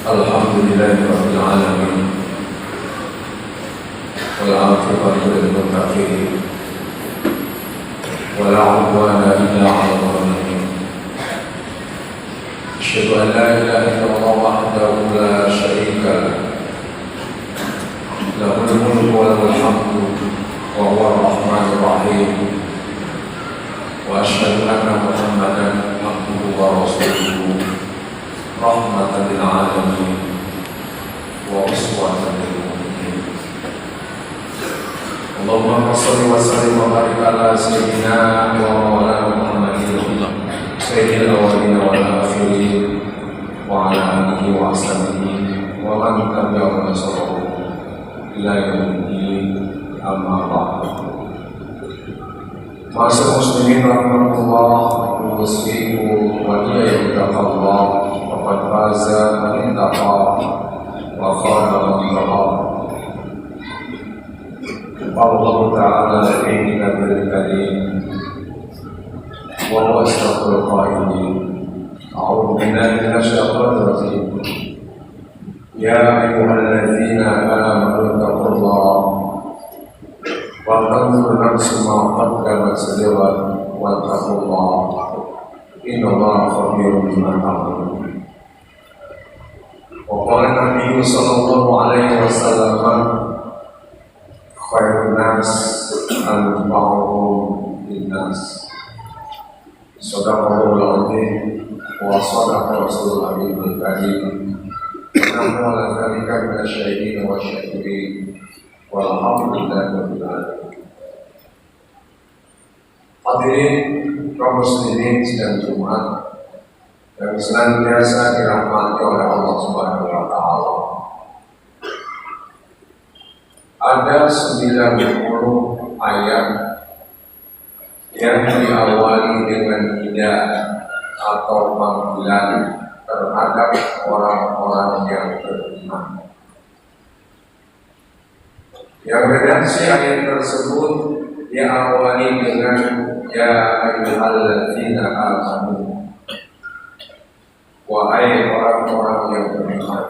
Alhamdulillahirabbil alamin. Wal 'aqibatu lil muttaqin. Wa la 'udwana illa 'alal zalimin. Asyhadu an la ilaha illallah wahdahu la syarika lahu. Lahul mulku wa lahul hamdu wa huwa ar-rahmanur rahim. Wa asyhadu anna Muhammadan abduhu wa rasuluhu rahmatan lil alamin wa uswatan lil mu'minin. Allahumma shalli wa sallim wa barik ala sayyidina wa maulana Muhammadin sayyidil awwalin wal akhirin wa ala alihi wa ashabihi wa man tabi'ahum bi ihsan ila yaumil amma ba'd. Ma'asyiral muslimin rahimakumullah, muslimu wa iyyakumullah. Faqad faza man ittaqa wa khana man taqa. Allah Ta'ala fi kitabihil karim wa huwa asdaqul qailin. A'udzu billahi minasy syaithanir rajim. Ya ayyuhalladzina amanu taqullaha wa tanzur nafsum ma qaddamat lighad wa taqullaha innallaha khabirun bima ta'malun. Wa qala Nabi sallallahu alaihi wasallam, khairun nas anfa'uhum linnas. Sadaqallahul azim wa sadaqa rasulul habibul karim. Nahnu ala dzalika minasyahidin wa syakirin walhamdulillahi rabbil alamin. Hadirin kaum muslimin sidang Jumat yang senantiasa dirahmati oleh Allah Subhanahu wa taala. Ada 90 ayat yang diawali dengan nida atau panggilan terhadap orang-orang yang beriman. Yang redaksi ayat tersebut diawali dengan ya ayyuhalladzina amanu, wahai orang-orang yang beriman.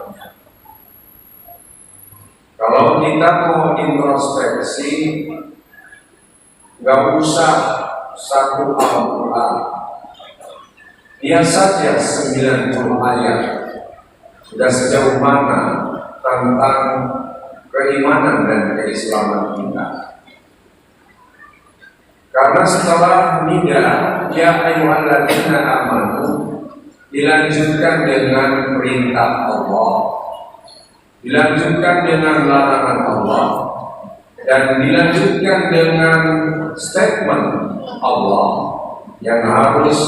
Kalau kita mau introspeksi, nggak usah satu Al-Quran, dia saja 90 ayat sudah sejauh mana tentang keimanan dan keislaman kita. Karena setelah nida ya ayyuhalladzina amanu dilanjutkan dengan perintah Allah, dilanjutkan dengan larangan Allah, dan dilanjutkan dengan statement Allah yang harus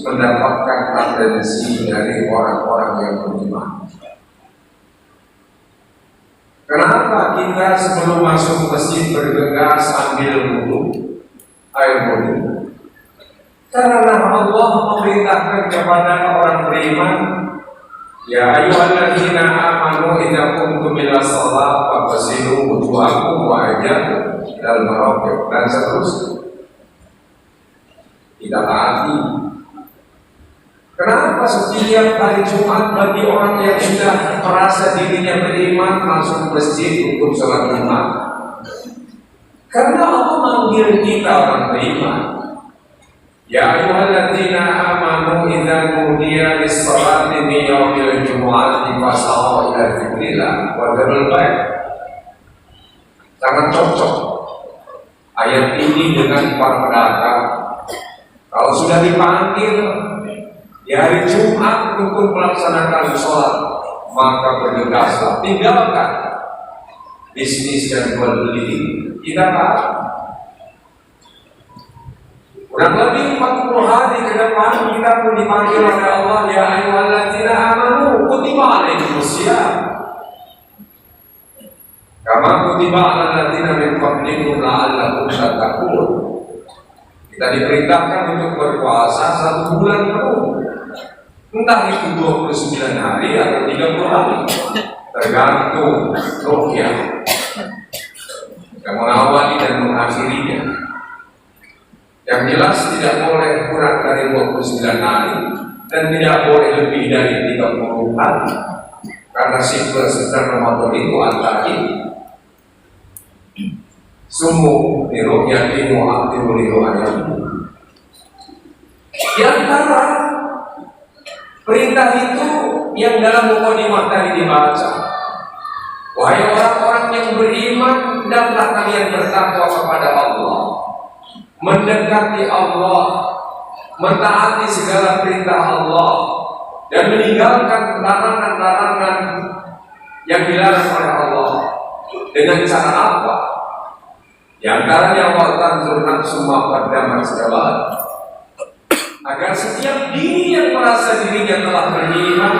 mendapatkan atensi dari orang-orang yang beriman. Kenapa kita sebelum masuk masjid bergegas ambil wudu, air wudu? Karena Allah memerintahkan kepada orang beriman, ya ayyuhalladzina amanu idza qumtum ila shalah faghsilu wujuhakum wa aydiyakum ilal marafiq, dan seterusnya. Kita taati. Kenapa setiap hari Jumat bagi orang yang sudah merasa dirinya beriman masuk masjid untuk sholat Jumat? Karena Allah manggil kita orang beriman. Ya ayyuhalladzina amanu idza nudiya lis-shalati min yaumil jumu'ati fas'au ila dzikrillah wa dzarul bai'. Sangat cocok ayat ini dengan para pedagang. Kalau sudah dipanggil di hari Jumat untuk melaksanakan sholat, maka bergegaslah, tinggalkan bisnis dan jual beli. Kita tahu kurang lebih 40 hari ke depan kita pun dipanggil oleh Allah, ya ayyuhalladzina amanu kutiba alaikumusiyam kama kutiba alal ladzina min qablikum la'allakum tattaqun. Kita diperintahkan untuk berpuasa 1 bulan penuh, entah itu 29 hari atau 30 hari, tergantung rukyah yang mengawali dan mengakhirinya. Yang jelas tidak boleh kurang dari 29 hari dan tidak boleh lebih dari 30 hari. Karena sifat sedang Ramadan itu antara sumu liru'yati wa aktiru liru'ayati. Di antara perintah itu yang dalam mukadimah tadi dibaca, wahai orang-orang yang beriman, hendaklah kalian bertakwa kepada Allah, mendekati Allah, mentaati segala perintah Allah, dan meninggalkan larangan-larangan yang dilarang oleh Allah. Dengan cara apa? Di antaranya wa'tanzur nafsumma qaddamat segala, agar setiap diri yang merasa dirinya telah beriman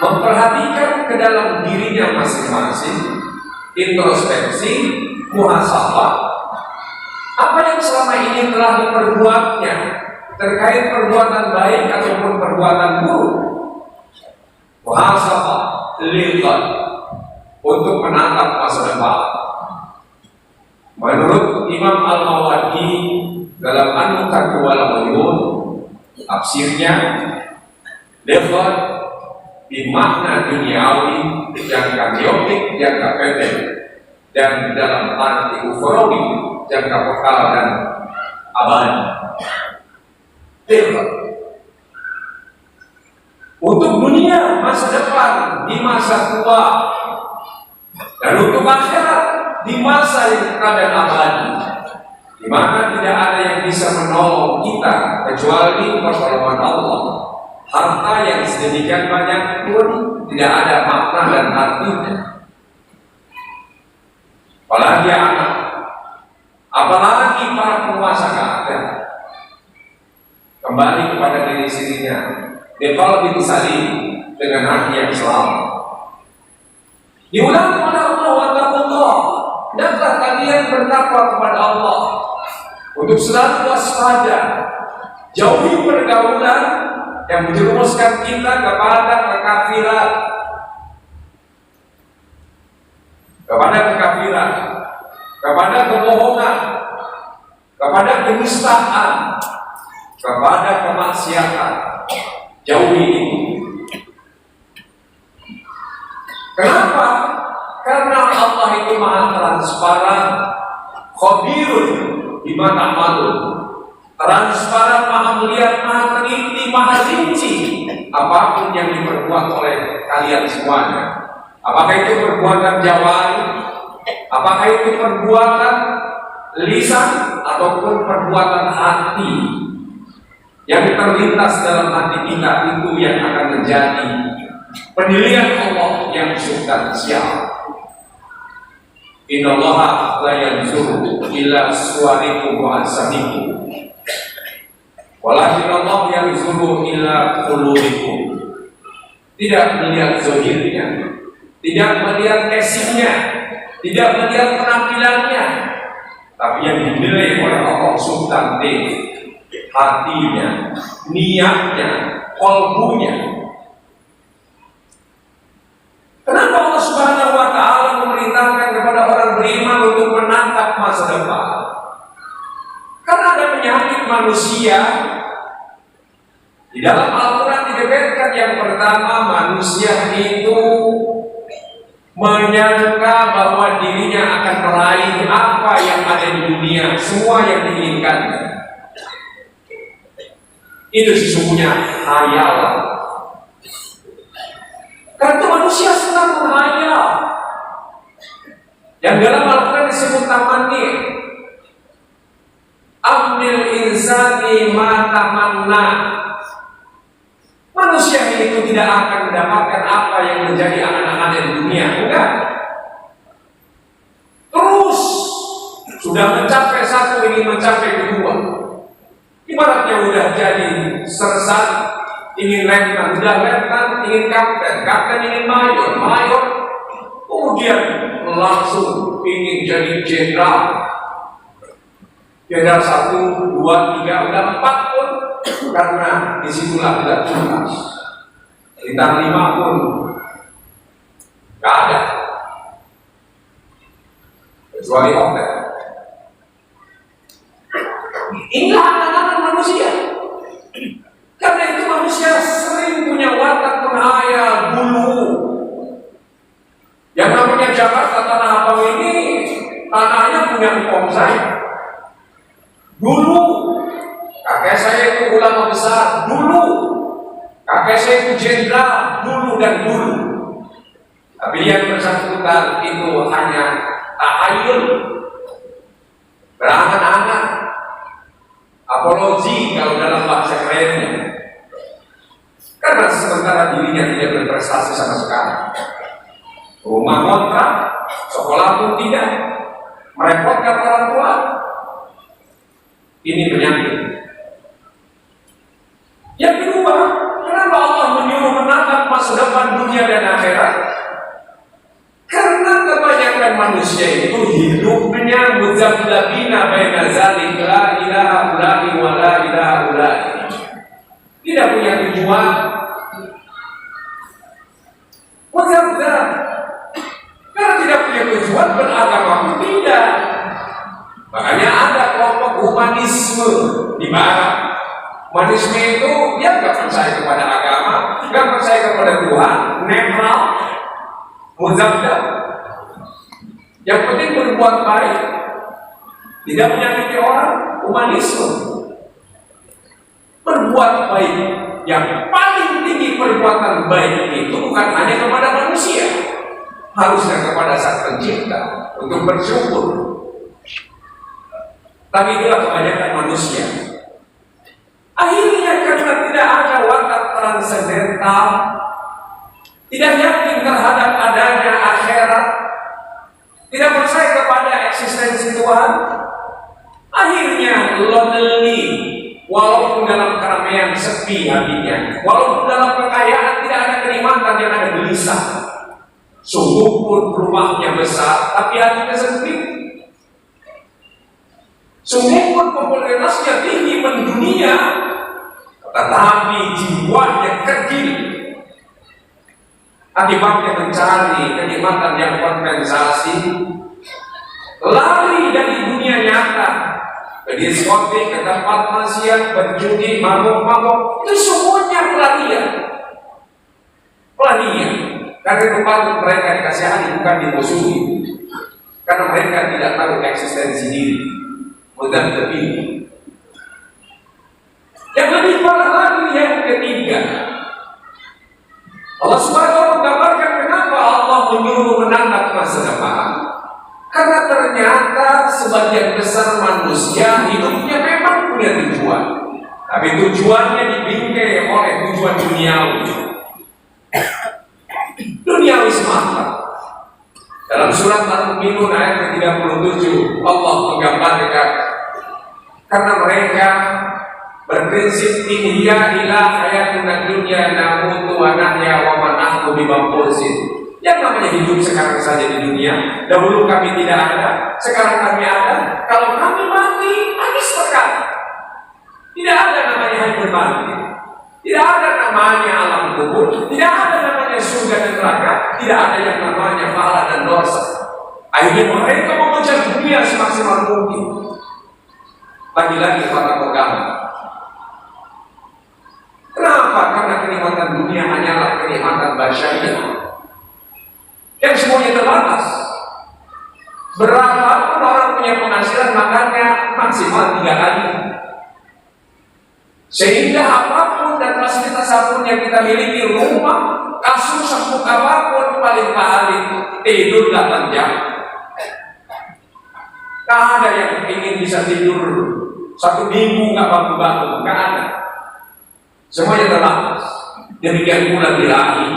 memperhatikan ke dalam dirinya masing-masing, introspeksi, muhasabah, apa yang selama ini telah diperbuatnya terkait perbuatan baik ataupun perbuatan buruk. Muhasabah lillah, untuk menatap masa depan. Menurut Imam Al-Mawardi dalam An-Nukat wal Uyun, tafsirnya lillah bermakna duniawi, jangka biopik, jangka pendek, dan dalam arti ukhrawi, jangka kekal dan abadi. Untuk dunia, masa depan, di masa tua, dan untuk akhirat di masa yang kekal dan abadi, di mana tidak ada yang bisa menolong kita kecuali pertolongan Allah. Harta yang sedemikian banyak pun tidak ada makna dan artinya. Apalagi anak, apalagi para penguasa keadaan, kembali kepada diri sendirinya, qalbin salim, dengan hati yang selamat. Diulang oleh Allah, wattaqullah, hendaklah kalian bertakwa kepada Allah, untuk selalu waspada, jauhi pergaulan yang menjerumuskan kita kepada kekafiran, kepada kebohongan, kepada kenistaan, kepada kemaksiatan. Jauhi ini. Kenapa? Karena Allah itu maha transparan, khabirun bima ta'malun, transparan, maha melihat, maha teliti, maha rinci apapun yang diperbuat oleh kalian semuanya. Apakah itu perbuatan jawari, apakah itu perbuatan lisan, ataupun perbuatan hati yang terlintas dalam hati kita, itu yang akan menjadi penilaian Allah yang substansial. Innallaha la yanzuru ila suwarikum wa asamikum, walakin Allah yanzuru ila qulubikum. Tidak melihat zahirnya, tidak melihat casingnya, tidak melihat penampilannya, tapi yang dinilai oleh Allah substantif, hatinya, niatnya, qalbunya. Kenapa Allah Subhanahu wa Ta'ala memerintahkan kepada orang beriman untuk menatap masa depan? Karena ada penyakit manusia. Di dalam Al-Quran disebutkan yang pertama, manusia itu menyangka bahwa dirinya akan meraih apa yang ada di dunia, semua yang diinginkannya. Itu sesungguhnya hayalan. Karena manusia senang menghayal. Yang dalam Al-Quran disebut tamanni. Amnil insani ma tamanna. Manusia itu tidak akan mendapatkan apa yang menjadi anak-anak di dunia. Enggak. Terus sudah mencapai satu, ingin mencapai kedua. Ibaratnya udah jadi sersan, ingin letnan, udah letnan, ingin kapten, kapten ingin mayor, mayor, kemudian langsung ingin jadi jenderal. Jenderal 1, 2, 3, udah 4 pun, karena disitulah tidak tuntas. Bintang 5 pun gak ada, kecuali hotel. Inilah anak-anak manusia. Karena itu manusia sering punya watak penghayal, bulu, saya itu jenderal dulu dan dulu. Tapi yang bersangkutan itu hanya tahayul, berangan-angan, apologi kalau dalam bahasa kerennya. Karena sementara dirinya tidak berprestasi sama sekali. Rumah kontrak, sekolah pun tidak, merepotkan orang tua. Ini penyakit. Yang kedua, kenapa Allah menyuruh menatap masa depan dunia dan akhirat? Karena kebanyakan manusia itu hidupnya muzabdabina baina zalik la ilaha ula'i wa la ilaha ula'i. Tidak punya tujuan. Muzabdab. Karena tidak punya tujuan beragama pun tidak. Makanya ada kelompok humanisme di barat. Humanisme itu dia nggak percaya kepada agama, nggak percaya kepada Tuhan, netral, muzabdab. Yang penting berbuat baik, tidak menyakiti orang, humanisme. Berbuat baik, yang paling tinggi perbuatan baik itu bukan hanya kepada manusia, harusnya kepada Sang Pencipta untuk bersyukur. Tapi itulah kebanyakan manusia. Akhirnya karena tidak ada watak transendental, tidak yakin terhadap adanya akhirat, tidak percaya kepada eksistensi Tuhan, akhirnya lonely, walaupun dalam keramaian sepi hatinya, walaupun dalam kekayaan tidak ada kenikmatan, yang ada gelisah. Sungguh pun rumahnya besar, tapi hatinya sepi. Sungguh pun popularitasnya tinggi mendunia, tetapi jiwanya kecil. Akibatnya mencari kenikmatan yang kompensasi, lari dari dunia nyata ke diskotik, ke tempat maksiat, berjudi, mabuk-mabuk, itu semuanya pelarian. Pelarian. Karena itu patut mereka dikasihani, bukan dimusuhi. Karena mereka tidak tahu eksistensi diri. Mudah terpilih. Yang lebih parah lagi yang ketiga, Allah SWT menggambarkan kenapa Allah menyuruh menatap masa depan. Karena ternyata sebagian besar manusia hidupnya memang punya tujuan, tapi tujuannya dibingkai oleh tujuan duniawi. Duniawi semata. Dalam surat Al-Mu'minun ayat ke-37, Allah menggambarkan karena mereka berprinsip ihya ila hayatuna dunya namutu wa nahya wa ma nahnu bimab'utsin. Yang namanya hidup sekarang saja di dunia, dahulu kami tidak ada, sekarang kami ada. Kalau kami mati, habis sekali. Tidak ada namanya hidup mati. Tidak ada namanya alam kubur, tidak ada namanya surga dan neraka, tidak ada yang namanya pahala dan dosa. Akhirnya mereka mengejar dunia semaksimal mungkin. Lagi-lagi para agama. Kenapa? Karena kenikmatan dunia hanyalah kenikmatan basyariah yang semuanya terbatas. Berapapun orang punya penghasilan, makannya maksimal 3 kali. Sehingga apapun dan fasilitas apapun yang kita miliki, rumah, kasur, sabuk apapun, paling paling tidur 8 jam. Tak ada yang ingin bisa tidur 1 minggu nggak bangun-bangun, nggak ada. Semuanya terbatas. Demikian pula birahi.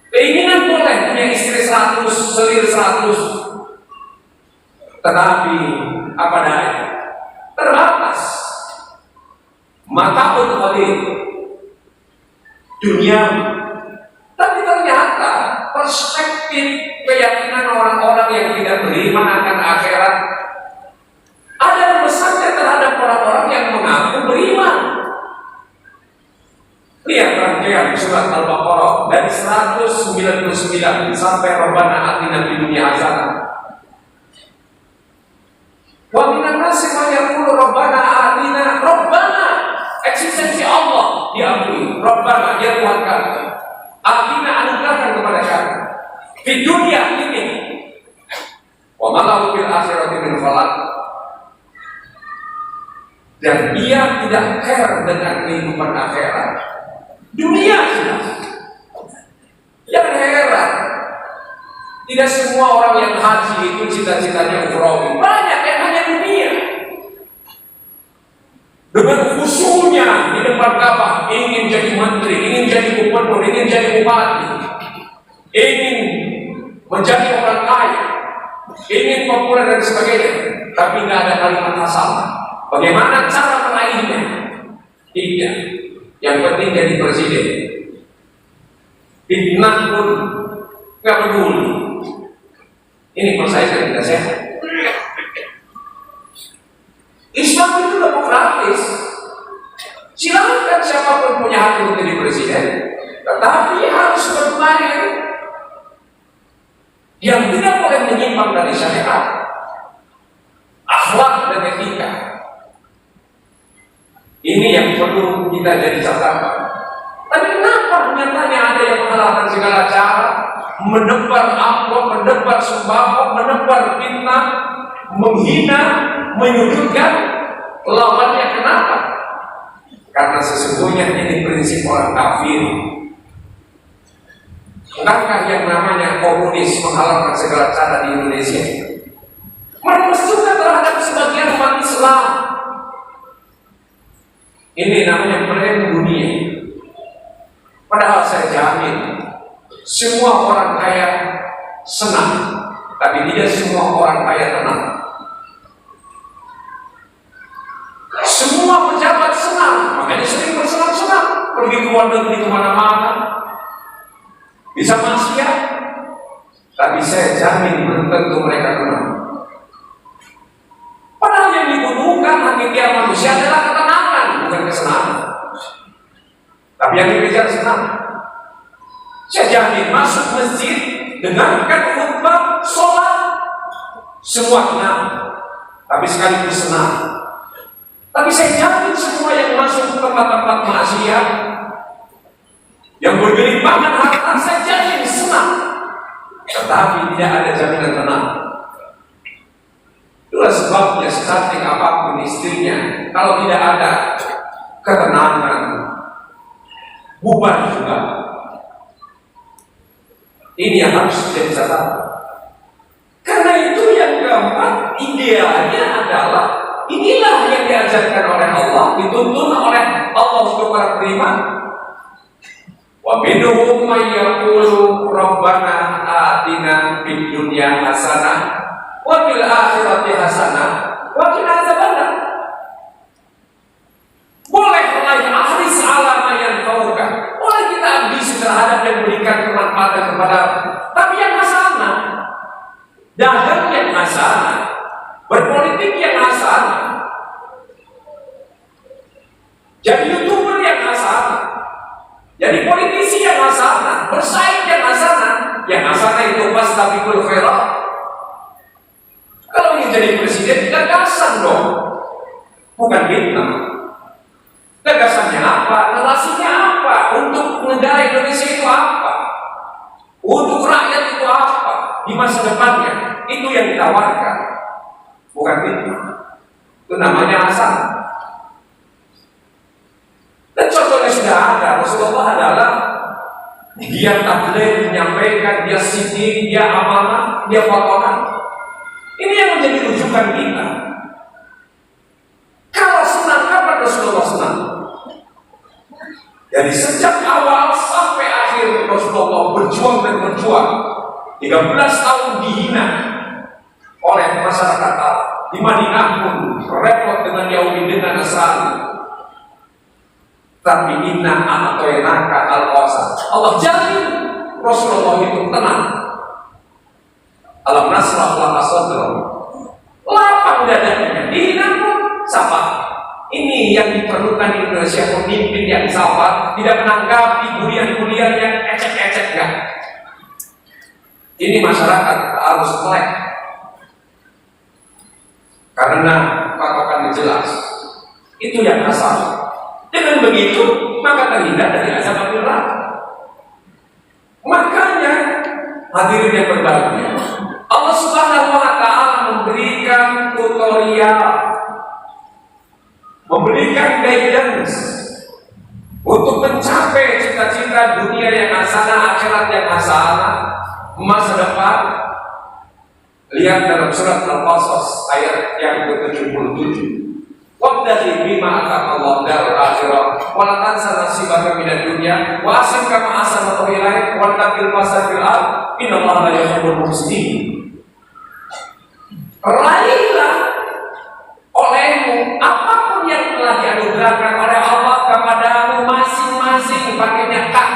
Keinginan boleh punya istri 100, selir 100, tetapi apa daya? Terbatas. Mata pun hadir dunia. Tapi ternyata perspektif keyakinan orang-orang yang tidak beriman akan akhirat ada pesannya terhadap orang-orang yang mengaku beriman. Lihat rangkaian surat Al-Baqarah dari 199 sampai Rabbana atina fid dunya hasanah. Wa minan nasi man yaqulu Rabbana atina, Rabbana eksistensi Allah diakui, Rabbana ya Tuhan kami, atina anugerahkan kepada kami di dunia ini. Wa malahu fil akhirati min khalaq. Dan dia tidak care dengan kehidupan akhirat. Dunia jelas. Jangan heran, tidak semua orang yang haji itu cita-citanya ukhrawi. Banyak yang hanya dunia. Dengan khusyuknya di depan Ka'bah, ingin jadi menteri, ingin jadi gubernur, ingin jadi bupati, ingin menjadi orang kaya, ingin populer dan sebagainya, tapi nggak ada kalimat asal. Bagaimana cara meraihnya? Tidak. Yang penting jadi presiden. Fitnah pun nggak peduli. Ini persaingan tidak sehat. Islam itu demokratis. Silakan siapapun punya hak untuk jadi presiden, tetapi harus bermain yang tidak boleh menyimpang dari syariat, akhlak dan etika. Ini yang perlu kita jadi catatan. Tapi kenapa nyatanya ada yang menghalalkan segala cara, menebar amplop, menebar sembako, menebar fitnah, menghina, menyudutkan lawannya? Kenapa? Karena sesungguhnya ini prinsip orang kafir. Bukankah yang namanya komunis menghalalkan segala cara di Indonesia? Meremes juga terhadap sebagian umat Islam. Ini namanya brand dunia. Padahal saya jamin semua orang kaya senang, tapi tidak semua orang kaya tenang. Semua pejabat senang, makanya sering bersenang-senang, pergi ke luar negeri kemana-mana, bisa maksiat, tapi saya jamin belum tentu mereka tenang. Padahal yang dibutuhkan hakikatnya manusia adalah ketenangan, bukan kesenangan. Tapi yang dikejar senang. Saya jamin masuk masjid, dengarkan khutbah, sholat, semua tenang, tapi sekaligus senang. Tapi saya jamin semua yang masuk ke tempat-tempat maksiat, yang bergelimpangan harta, saya jamin senang, tetapi tidak ada jaminan tenang. Itulah sebabnya secantik apapun istrinya, kalau tidak ada ketenangan, bubar juga. Ini yang harus jadi catatan. Karena itu yang keempat, idealnya adalah inilah yang diajarkan oleh Allah, dituntun oleh Allah untuk para beriman. Wa minhum may yaqulu rabbana atina fid dunya hasanah wa fil akhirati hasanah wa qina adzabannar. Boleh meraih ahli salama yang fauka, boleh kita ambisi terhadap yang memberikan kemanfaatan kepada, tapi yang hasanah, dagang yang hasanah, berpolitik yang hasanah, jadi YouTuber yang hasanah, jadi politisi yang hasanah, bersaing yang hasanah. Yang hasanah itu fastabiqul khairat. Kalau ingin jadi presiden, gagasan dong, bukan fitnah. Gagasannya apa? Relasinya apa? Untuk negara Indonesia itu apa? Untuk rakyat itu apa? Di masa depannya, itu yang ditawarkan, bukan fitnah. Itu namanya hasanah. Dan contohnya sudah ada. Rasulullah adalah dia tabligh, menyampaikan, dia sidik, dia amanah, dia fatwa. Ini yang menjadi rujukan kita. Kalau senang, kapan Rasulullah senang? Jadi sejak awal sampai akhir Rasulullah berjuang dan berjuang. 13 tahun dihina oleh masyarakat Arab. Di Madinah pun repot dengan Yahudi, dengan Nasrani. Tapi inna a'tainaka al-kautsar. Allah jamin Rasulullah itu tenang. Alam nasrah laka sadrak. Lapang dadanya. Dihina pun sabar. Ini yang diperlukan di Indonesia, pemimpin yang sabar, tidak menanggapi bulian-bulian yang ecek-ecek. Ini masyarakat harus melek. Karena patokannya jelas. Itu yang asal. Dengan begitu, maka terhindar dari azab neraka. Makanya, hadirin yang berbahagia, Allah Subhanahu wa Ta'ala memberikan tutorial, memberikan guidance untuk mencapai kita dunia yang hasanah, akhirat yang hasanah, masa depan. Lihat dalam surat Al-Qasas ayat yang ke-77. Wabtaghi bima ataka Allah darul akhirah wa la tansa nasibaka minad dunya wa ahsin kama ahsana Allahu ilaik wa taqil fasad fil ard innallaha la yuhibbul mufsidin. Raihlah olehmu apapun yang telah dianugerahkan oleh Allah kepadamu masing-masing, pakainya kak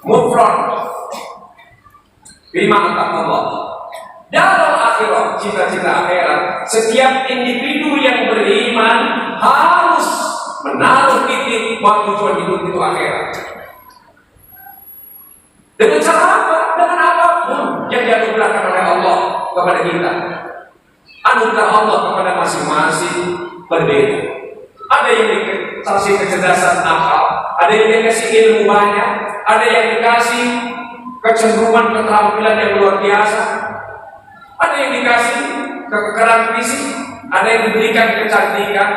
mufrad bima ataka Allah darul akhirah, cita-cita akhirat. Setiap individu yang beriman harus menaruh titik bahwa tujuan hidup itu akhirat. Dengan cara apa? Dengan apapun yang dianugerahkan oleh Allah kepada kita. Anugerah Allah kepada masing-masing berbeda. Ada yang dikasih kecerdasan akal, ada yang dikasih ilmu banyak, ada yang dikasih kecenderungan keterampilan yang luar biasa, ada yang dikasih kekebalan fisik, ada yang diberikan kecantikan,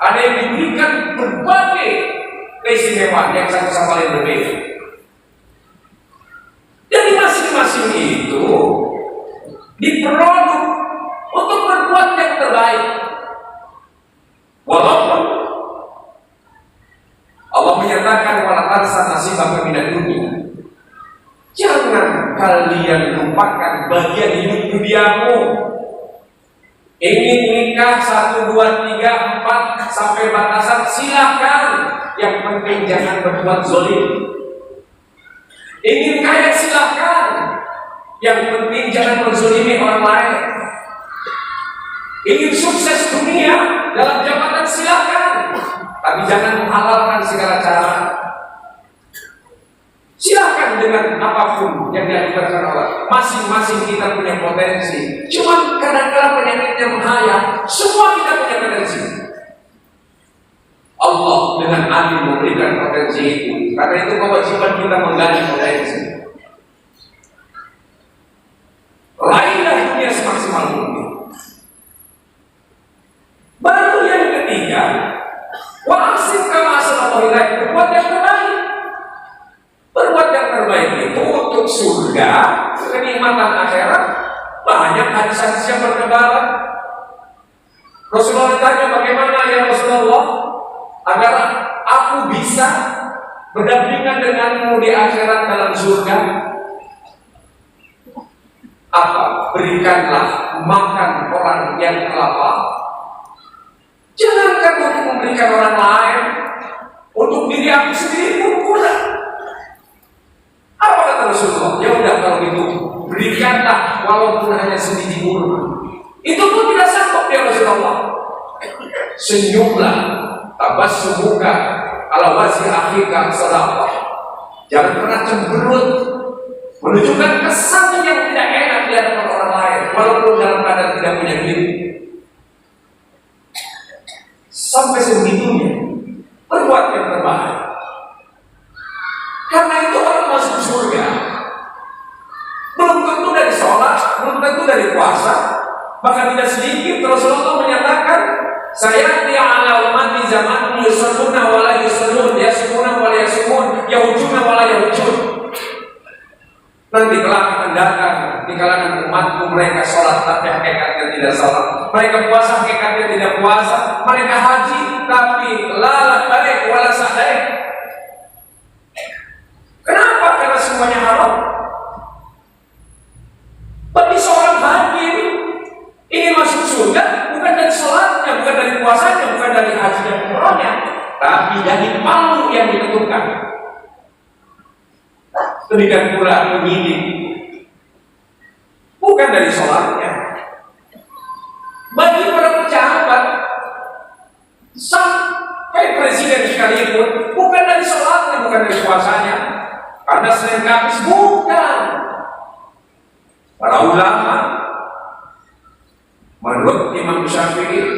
ada yang diberikan berbagai keistimewaan yang satu sama lain berbeda. Jadi masing-masing itu diproduk untuk berbuat yang terbaik. Walaupun Allah menyatakan wala tansa nasibaka minad dunya. Jangan kalian lupakan bagian hidup duniamu. Ingin nikah 1, 2, 3, 4 sampai batasan silakan. Yang penting jangan berbuat zalim. Ingin kaya silakan. Yang penting jangan menzalimi orang lain. Ingin sukses dunia dalam jabatan silakan, tapi jangan menghalalkan segala cara. Silakan dengan apapun yang diajarkan Allah. Masing-masing kita punya potensi. Cuma kadang-kadang penyakitnya menghayat. Semua kita punya potensi. Allah dengan adil memberikan potensi itu. Karena itu kewajiban kita menggali potensi. Raihlah dunia semaksimal mungkin. Baru yang ketiga, wa ahsin kama ahsana Allahu ilaik, berbuat yang terbaik. Berbuat yang terbaik itu untuk surga, kenikmatan akhirat. Banyak hadis-hadis yang bertebaran. Rasulullah ditanya, bagaimana ya Rasulullah agar aku bisa berdampingan denganmu di akhirat dalam surga? Apa? Berikanlah makan orang yang lapar. Jangankan untuk memberikan orang lain, untuk diri aku sendiri pun kurang. Apa kata Rasulullah? Ya udah kalau gitu berikanlah walaupun hanya sebiji kurma. Itu pun tidak sanggup ya Rasulullah. Senyumlah, tabassumuka ala wajhi akhika sadaqah. Jangan pernah cemberut, menunjukkan kesan yang tidak enak di hadapan orang lain, walaupun dalam keadaan tidak punya duit. Sampai sebegitunya berbuat yang terbaik. Karena itu orang masuk surga belum tentu dari sholat, belum tentu dari puasa. Bahkan tidak sedikit Rasulullah menyatakan, saya dia ala umat di zaman yusalluna wala yusallun, yasumuna wala yasumun, yahujuna wala yahujun. Nanti kelak akan datang di kalangan umatku, mereka sholat tapi hakikatnya tidak sholat, mereka puasa hakikatnya tidak puasa, mereka haji tapi lalat baik wala sa'daik. Kenapa? Karena semuanya haram. Bagi seorang hakim ingin masuk surga bukan dari sholatnya, bukan dari puasanya, bukan dari haji dan umrahnya, tapi dari palu yang ditentukan. Demikian pula penyidik, bukan dari sholatnya. Bagi para pejabat sampai presiden sekalipun, bukan dari sholatnya, bukan dari puasanya. Karena Senin Kamis bukan. Para ulama menurut Imam Syafi'i,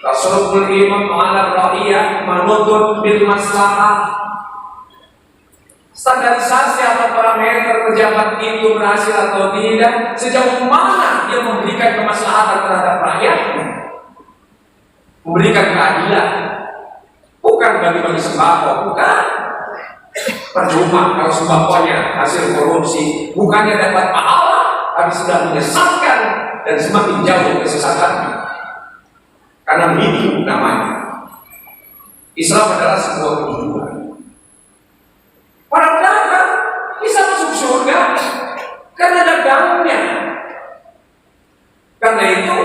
tasarruful imam ala ra'iyah manutun bil maslahah. Standarisasi atau parameter pejabat itu berhasil atau tidak, sejauh mana dia memberikan kemaslahatan terhadap rakyatnya, memberikan keadilan, bukan bagi-bagi sembako, bukan. Percuma kalau sembakonya hasil korupsi, bukannya dapat pahala, tapi sudah menyesatkan dan semakin jauh kesesatannya. Karena ini namanya Islam adalah sebuah kejujuran. Para pedagang bisa masuk surga karena dagangnya. Karena itu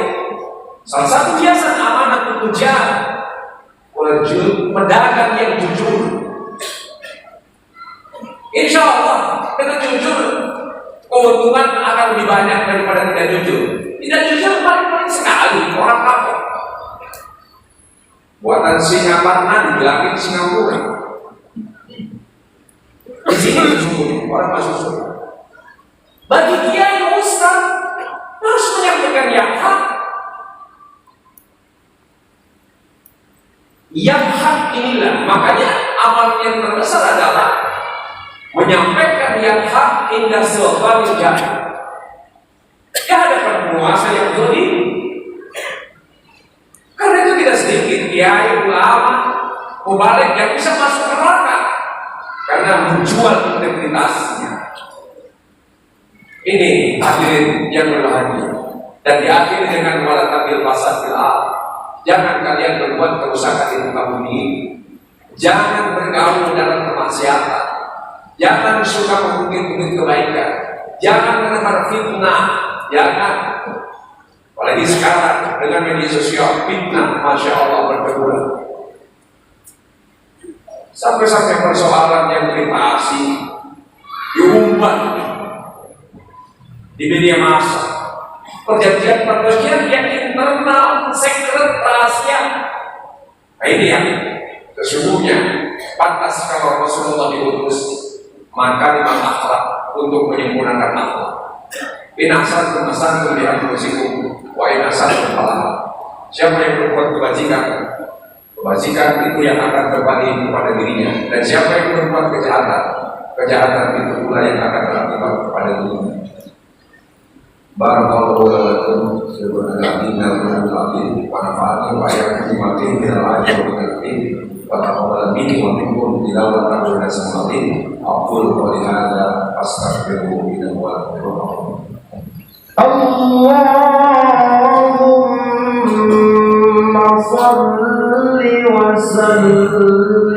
salah satu hiasan amanat tujar pedagang yang jujur. Insya Allah dengan jujur keuntungan akan lebih banyak daripada tidak jujur. Tidak jujur paling sekali orang kapok. Buatan Singapura dibilangin Singapura. Di sini jujur orang masuk surga. Bagi dia yang ustaz harus menyampaikan yang hak. Yang hak inilah makanya amal yang terbesar adalah menyampaikan yang hak indah sultanil jahil. Di hadapan penguasa yang zalim. Karena itu tidak sedikit kiai, ulama, mubalik yang bisa masuk neraka karena menjual integritasnya. Ini hadirin yang berbahagia. Dan diakhiri dengan wala tabil fasad fil ardh. Jangan kalian berbuat kerusakan di muka bumi ini. Jangan bergaul dalam kemaksiatan. Jangan suka mengungkit-ungkit kebaikan. Jangan menebar fitnah. Jangan. Apalagi sekarang dengan media sosial fitnah, masya Allah berteguran. Sampai-sampai persoalan yang privasi diumbar di media massa. Perjanjian yang internal, sekret, rahasia. Nah ini yang sesungguhnya pantas kalau Rasulullah diutus makarimah akhlak untuk menyempurnakan akhlak. Inasan kemasan kemudian musikum, wa inasan kepala. Siapa yang berbuat kebajikan, kebajikan itu yang akan kembali kepada dirinya. Dan siapa yang berbuat kejahatan, kejahatan itu pula yang akan berakibat kepada dirinya. Barakallahu lakum sebenarnya dalam al-Qur'an wa nafa'ani wa ayatin bil ayati wal hadith wa taqabbal minni wa minkum tilawatan wa nasmatin aqul qawli hadza astaghfiru innahu huwal ghafurur rahim. Allahumma shalli wa sallim